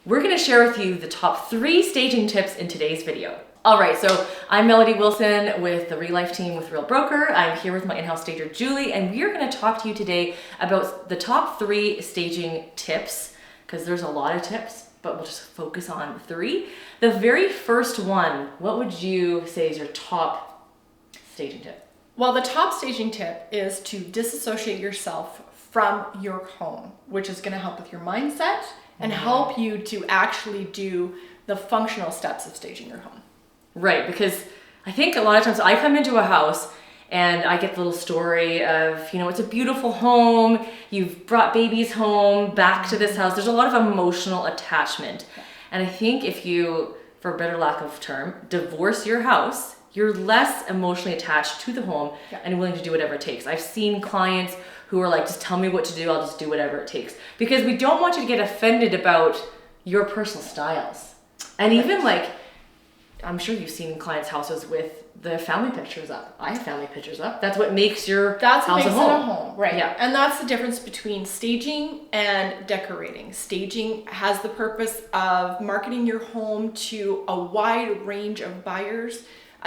we're gonna share with you the top 3 staging tips in today's video. All right, so I'm Julie Nielsen with the Real Life team with Real Broker. I'm here with my in-house stager, Julie, and we are gonna talk to you today about the top 3 staging tips, because there's a lot of tips, but we'll just focus on 3. The very first one, what would you say is your top staging tip? Well, the top staging tip is to disassociate yourself from your home, which is gonna help with your mindset and help you to actually do the functional steps of staging your home. Right, because I think a lot of times I come into a house and I get the little story of, it's a beautiful home, you've brought babies home back to this house. There's a lot of emotional attachment. And I think if you, for a better lack of term, divorce your house, you're less emotionally attached to the home and willing to do whatever it takes. I've seen clients who are like, just tell me what to do, I'll just do whatever it takes. Because we don't want you to get offended about your personal styles. And even like, I'm sure you've seen clients' houses with the family pictures up. I have family pictures up. That's what makes your house a home. Right. Yeah. And that's the difference between staging and decorating. Staging has the purpose of marketing your home to a wide range of buyers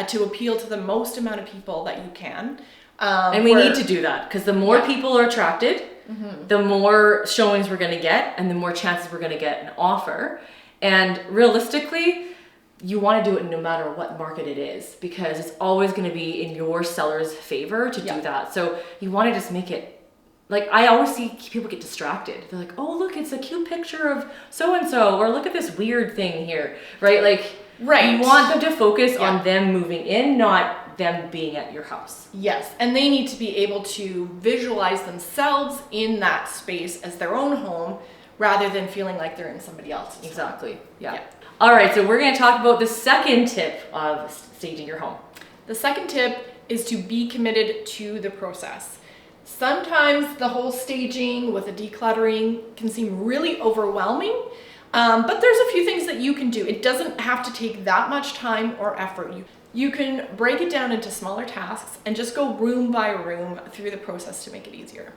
to appeal to the most amount of people that you can. And we need to do that because the more people are attracted, the more showings we're going to get and the more chances we're going to get an offer. And realistically, you want to do it no matter what market it is because it's always going to be in your seller's favor to do that. So you want to just make it, like I always see people get distracted. They're like, oh, look, it's a cute picture of so-and-so, or look at this weird thing here, right? Like, you want them to focus on them moving in, not them being at your house. Yes, and they need to be able to visualize themselves in that space as their own home rather than feeling like they're in somebody else's home. Exactly, yeah. All right, so we're going to talk about the second tip of staging your home. The second tip is to be committed to the process. Sometimes the whole staging with the decluttering can seem really overwhelming, but there's a few things that you can do. It doesn't have to take that much time or effort. You can break it down into smaller tasks and just go room by room through the process to make it easier.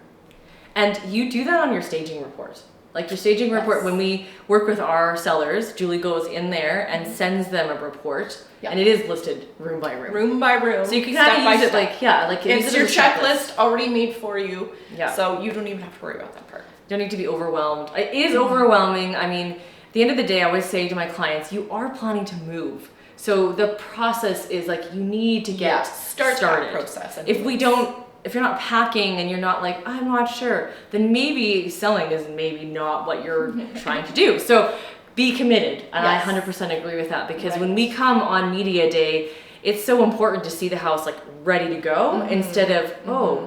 And you do that on your staging report. Like your staging report, when we work with our sellers, Julie goes in there and sends them a report, and it is listed room by room. Room by room. So you can kind of use it like it's your checklist already made for you. Yeah. So you don't even have to worry about that part. You don't need to be overwhelmed. It is overwhelming. I mean, at the end of the day, I always say to my clients, you are planning to move. So the process is like you need to get started. That process. If you're not packing and you're not like, I'm not sure, then maybe selling is maybe not what you're trying to do. So be committed. And I 100% agree with that because when we come on media day, it's so important to see the house like ready to go instead of,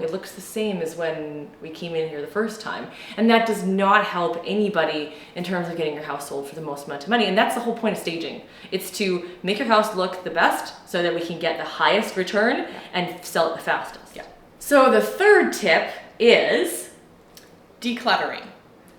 it looks the same as when we came in here the first time. And that does not help anybody in terms of getting your house sold for the most amount of money. And that's the whole point of staging. It's to make your house look the best so that we can get the highest return and sell it the fastest. Yeah. So the third tip is decluttering.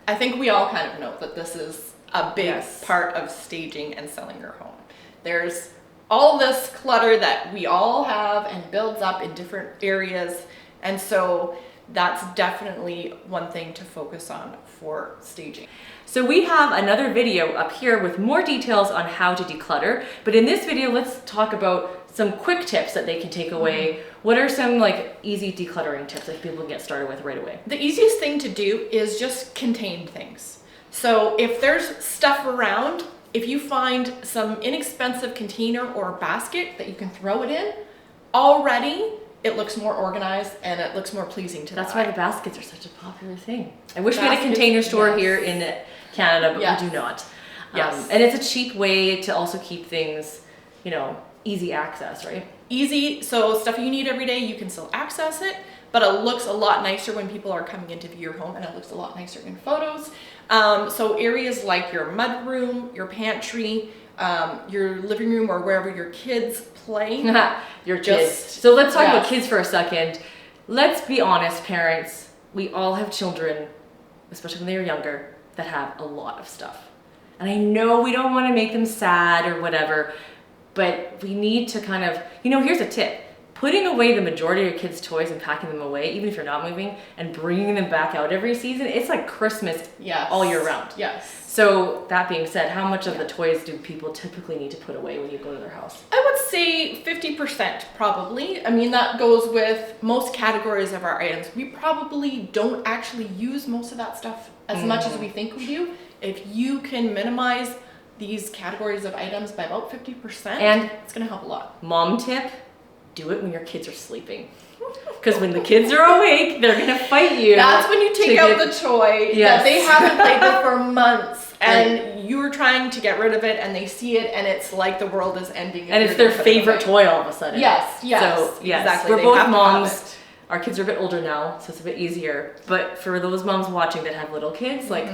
I think we all kind of know that this is a big part of staging and selling your home. There's all this clutter that we all have and builds up in different areas. And so that's definitely one thing to focus on for staging. So we have another video up here with more details on how to declutter. But in this video, let's talk about some quick tips that they can take away. What are some like easy decluttering tips that people can get started with right away? The easiest thing to do is just contain things. So if there's stuff around, if you find some inexpensive container or basket that you can throw it in, already it looks more organized and it looks more pleasing to the eye. That's why the baskets are such a popular thing. I wish we had a container store here in Canada, but we do not. And it's a cheap way to also keep things, easy access, right? Easy, so stuff you need every day, you can still access it, but it looks a lot nicer when people are coming in to view your home and it looks a lot nicer in photos. So areas like your mudroom, your pantry, your living room or wherever your kids play. Your kids. So let's talk about kids for a second. Let's be honest, parents. We all have children, especially when they are younger, that have a lot of stuff. And I know we don't want to make them sad or whatever, but we need to kind of, here's a tip. putting away the majority of your kids' toys and packing them away, even if you're not moving, and bringing them back out every season, it's like Christmas all year round. Yes. So that being said, how much of the toys do people typically need to put away when you go to their house? I would say 50% probably. I mean, that goes with most categories of our items. We probably don't actually use most of that stuff as much as we think we do. If you can minimize these categories of items by about 50%, and it's going to help a lot. Mom tip, do it when your kids are sleeping. Because when the kids are awake, they're going to fight you. That's when you take out the toy that they haven't played with for months, and you're trying to get rid of it, and they see it, and it's like the world is ending. And it's their favorite toy all of a sudden. Yes, So, yes, exactly. we're both moms. Our kids are a bit older now, so it's a bit easier. But for those moms watching that have little kids, like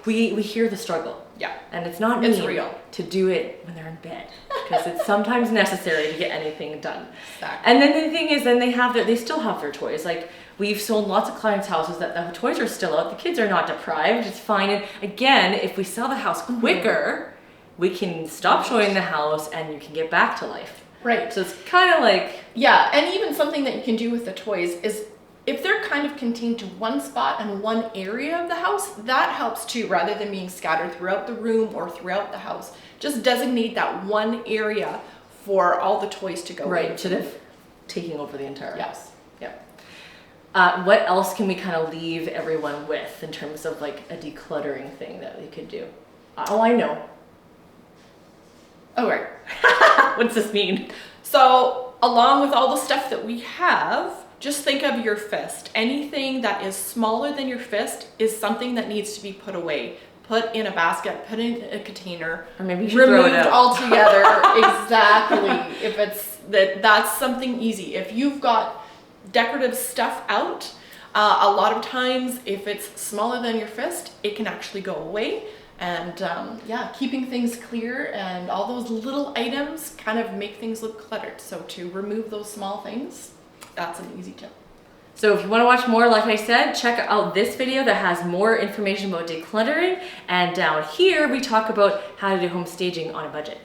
we hear the struggle. Yeah. And it's not It's mean real to do it when they're in bed, because it's sometimes necessary to get anything done. Exactly. And then the thing is, then they still have their toys. Like, we've sold lots of clients' houses that the toys are still out. The kids are not deprived. It's fine. And again, if we sell the house quicker, we can stop showing the house and you can get back to life. Right. So it's kind of like... Yeah, and even something that you can do with the toys is if they're kind of contained to one spot and one area of the house, that helps too, rather than being scattered throughout the room or throughout the house. Just designate that one area for all the toys to go Right, into. instead of taking over the entire house. Yes. Yeah. What else can we kind of leave everyone with in terms of like a decluttering thing that we could do? Oh, I know. Oh, right. What does this mean? So, along with all the stuff that we have, just think of your fist. Anything that is smaller than your fist is something that needs to be put away. Put in a basket, put in a container, or maybe you should throw it out altogether. Exactly. If it's that's something easy. If you've got decorative stuff out, a lot of times if it's smaller than your fist, it can actually go away. And keeping things clear and all those little items kind of make things look cluttered. So to remove those small things, that's an easy tip. So if you want to watch more, like I said, check out this video that has more information about decluttering. And down here, we talk about how to do home staging on a budget.